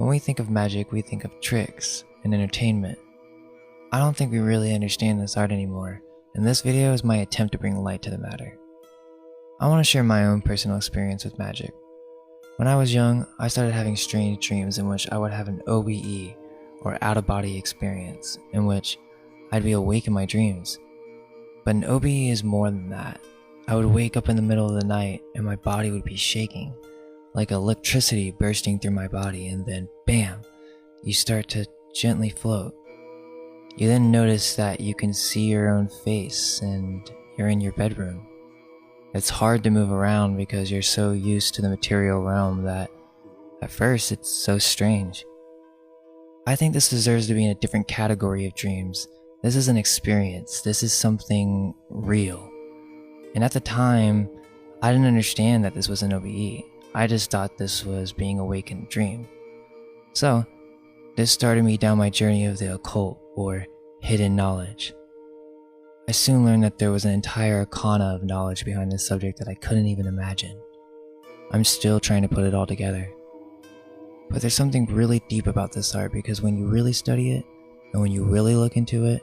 When we think of magic, we think of tricks and entertainment. I don't think we really understand this art anymore, and this video is my attempt to bring light to the matter. I want to share my own personal experience with magic. When I was young, I started having strange dreams in which I would have an OBE, or out-of-body experience, in which I'd be awake in my dreams. But an OBE is more than that. I would wake up in the middle of the night and my body would be shaking, like electricity bursting through my body, and then bam, you start to gently float. You then notice that you can see your own face and you're in your bedroom. It's hard to move around because you're so used to the material realm that at first it's so strange. I think this deserves to be in a different category of dreams. This is an experience. This is something real. And at the time, I didn't understand that this was an OBE. I just thought this was being awake in a dream. So, this started me down my journey of the occult, or hidden knowledge. I soon learned that there was an entire arcana of knowledge behind this subject that I couldn't even imagine. I'm still trying to put it all together. But there's something really deep about this art, because when you really study it, and when you really look into it,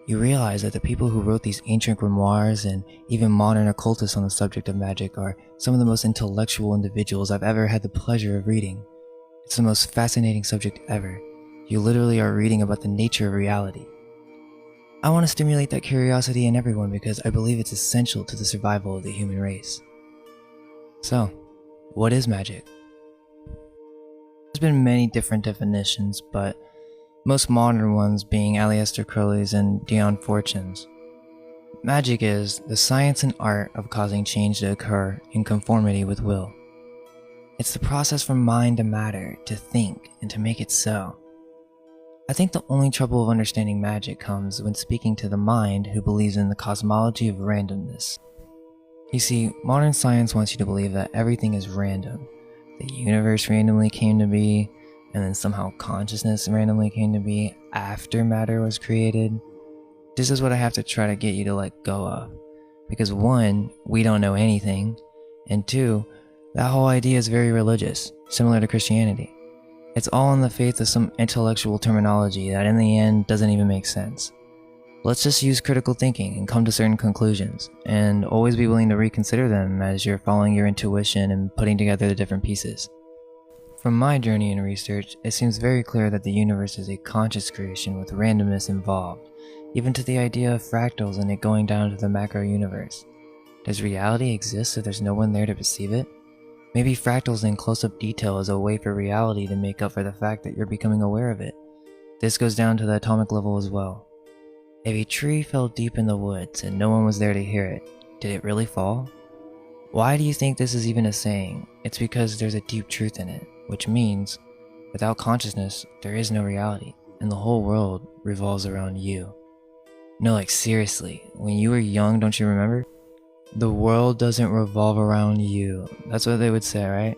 you realize that the people who wrote these ancient grimoires and even modern occultists on the subject of magic are some of the most intellectual individuals I've ever had the pleasure of reading. It's the most fascinating subject ever. You literally are reading about the nature of reality. I want to stimulate that curiosity in everyone because I believe it's essential to the survival of the human race. So, what is magic? There's been many different definitions, but most modern ones being Aleister Crowley's and Dion Fortune's. Magic is the science and art of causing change to occur in conformity with will. It's the process from mind to matter, to think, and to make it so. I think the only trouble of understanding magic comes when speaking to the mind who believes in the cosmology of randomness. You see, modern science wants you to believe that everything is random. The universe randomly came to be, and then somehow consciousness randomly came to be after matter was created. This is what I have to try to get you to let go of. Because one, we don't know anything, and two, that whole idea is very religious, similar to Christianity. It's all in the faith of some intellectual terminology that in the end doesn't even make sense. Let's just use critical thinking and come to certain conclusions, and always be willing to reconsider them as you're following your intuition and putting together the different pieces. From my journey in research, it seems very clear that the universe is a conscious creation with randomness involved, even to the idea of fractals and it going down to the macro universe. Does reality exist if there's no one there to perceive it? Maybe fractals in close-up detail is a way for reality to make up for the fact that you're becoming aware of it. This goes down to the atomic level as well. If a tree fell deep in the woods and no one was there to hear it, did it really fall? Why do you think this is even a saying? It's because there's a deep truth in it, which means, without consciousness, there is no reality, and the whole world revolves around you. No, like seriously, when you were young, don't you remember? The world doesn't revolve around you. That's what they would say, right?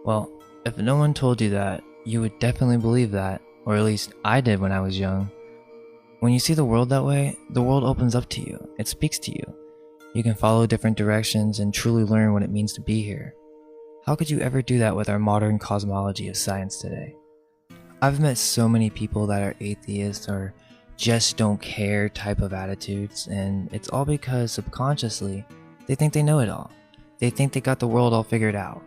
Well, if no one told you that, you would definitely believe that, or at least I did when I was young. When you see the world that way, the world opens up to you. It speaks to you. You can follow different directions and truly learn what it means to be here. How could you ever do that with our modern cosmology of science today? I've met so many people that are atheists or just don't care type of attitudes, and it's all because subconsciously they think they know it all. They think they got the world all figured out.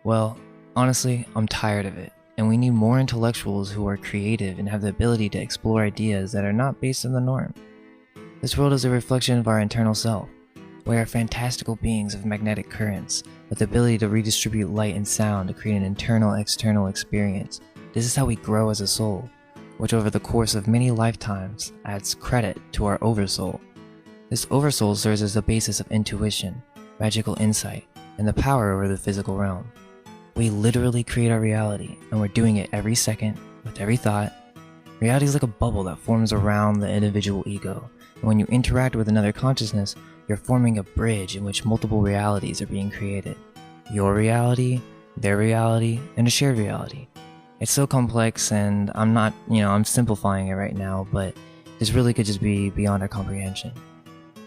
Well, honestly, I'm tired of it, and we need more intellectuals who are creative and have the ability to explore ideas that are not based on the norm. This world is a reflection of our internal self. We are fantastical beings of magnetic currents, with the ability to redistribute light and sound to create an internal-external experience. This is how we grow as a soul, which over the course of many lifetimes adds credit to our oversoul. This oversoul serves as the basis of intuition, magical insight, and the power over the physical realm. We literally create our reality, and we're doing it every second, with every thought. Reality is like a bubble that forms around the individual ego, and when you interact with another consciousness, you're forming a bridge in which multiple realities are being created. Your reality, their reality, and a shared reality. It's so complex, and I'm simplifying it right now, but this really could just be beyond our comprehension.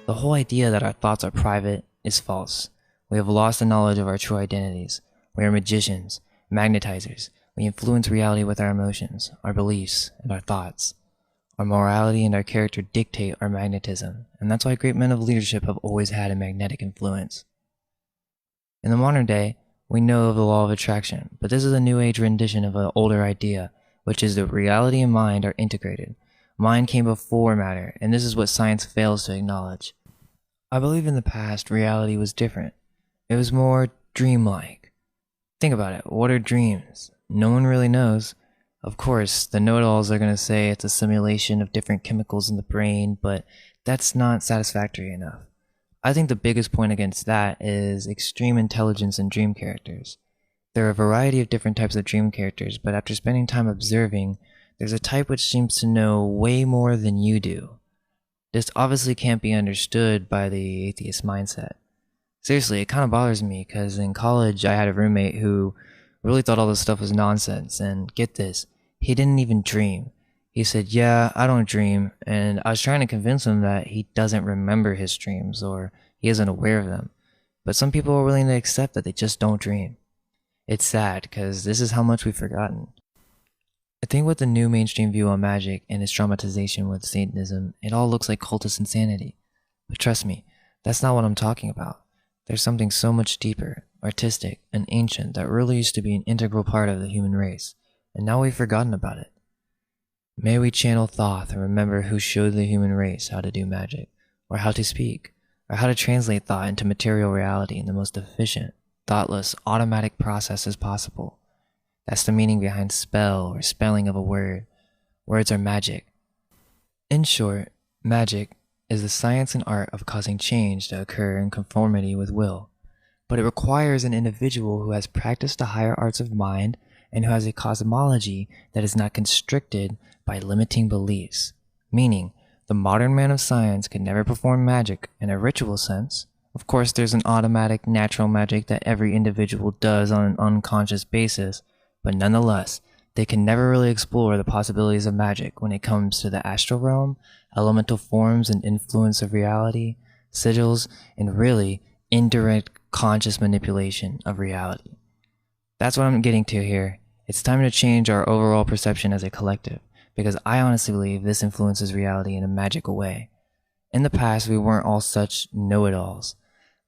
The whole idea that our thoughts are private is false. We have lost the knowledge of our true identities. We are magicians, magnetizers, We influence reality with our emotions, our beliefs, and our thoughts. Our morality and our character dictate our magnetism, and that's why great men of leadership have always had a magnetic influence. In the modern day, we know of the law of attraction, but this is a new age rendition of an older idea, which is that reality and mind are integrated. Mind came before matter, and this is what science fails to acknowledge. I believe in the past, reality was different. It was more dreamlike. Think about it. What are dreams? No one really knows. Of course, the know-it-alls are going to say it's a simulation of different chemicals in the brain, but that's not satisfactory enough. I think the biggest point against that is extreme intelligence in dream characters. There are a variety of different types of dream characters, but after spending time observing, there's a type which seems to know way more than you do. This obviously can't be understood by the atheist mindset. Seriously, it kind of bothers me because in college I had a roommate who really thought all this stuff was nonsense, and get this, he didn't even dream. He said, yeah, I don't dream, and I was trying to convince him that he doesn't remember his dreams or he isn't aware of them. But some people are willing to accept that they just don't dream. It's sad because this is how much we've forgotten. I think with the new mainstream view on magic and its dramatization with Satanism, it all looks like cultist insanity. But trust me, that's not what I'm talking about. There's something so much deeper, artistic, and ancient that really used to be an integral part of the human race, and now we've forgotten about it. May we channel Thoth and remember who showed the human race how to do magic, or how to speak, or how to translate thought into material reality in the most efficient, thoughtless, automatic process as possible. That's the meaning behind spell or spelling of a word. Words are magic. In short, magic is the science and art of causing change to occur in conformity with will, but it requires an individual who has practiced the higher arts of mind and who has a cosmology that is not constricted by limiting beliefs. Meaning, the modern man of science could never perform magic in a ritual sense. Of course, there's an automatic, natural magic that every individual does on an unconscious basis, but nonetheless, they can never really explore the possibilities of magic when it comes to the astral realm, elemental forms and influence of reality, sigils, and really indirect conscious manipulation of reality. That's what I'm getting to here. It's time to change our overall perception as a collective, because I honestly believe this influences reality in a magical way. In the past, we weren't all such know-it-alls.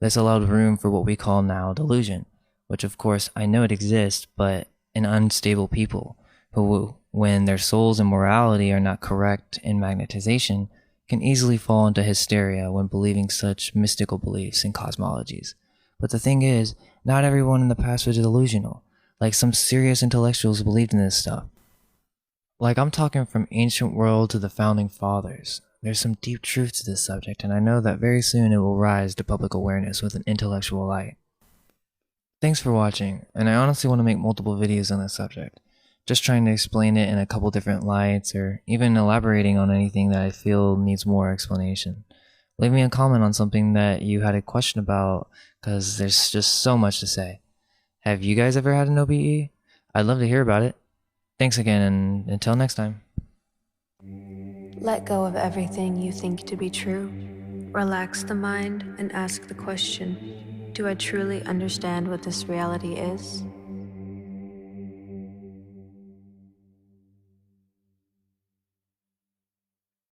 This allowed room for what we call now delusion, which of course I know it exists, but in unstable people who, when their souls and morality are not correct in magnetization, can easily fall into hysteria when believing such mystical beliefs and cosmologies. But the thing is, not everyone in the past was delusional. Like some serious intellectuals believed in this stuff. Like I'm talking from ancient world to the founding fathers. There's some deep truth to this subject, and I know that very soon it will rise to public awareness with an intellectual light. Thanks for watching, and I honestly want to make multiple videos on this subject. Just trying to explain it in a couple different lights, or even elaborating on anything that I feel needs more explanation. Leave me a comment on something that you had a question about, because there's just so much to say. Have you guys ever had an OBE? I'd love to hear about it. Thanks again, and until next time. Let go of everything you think to be true. Relax the mind and ask the question, do I truly understand what this reality is?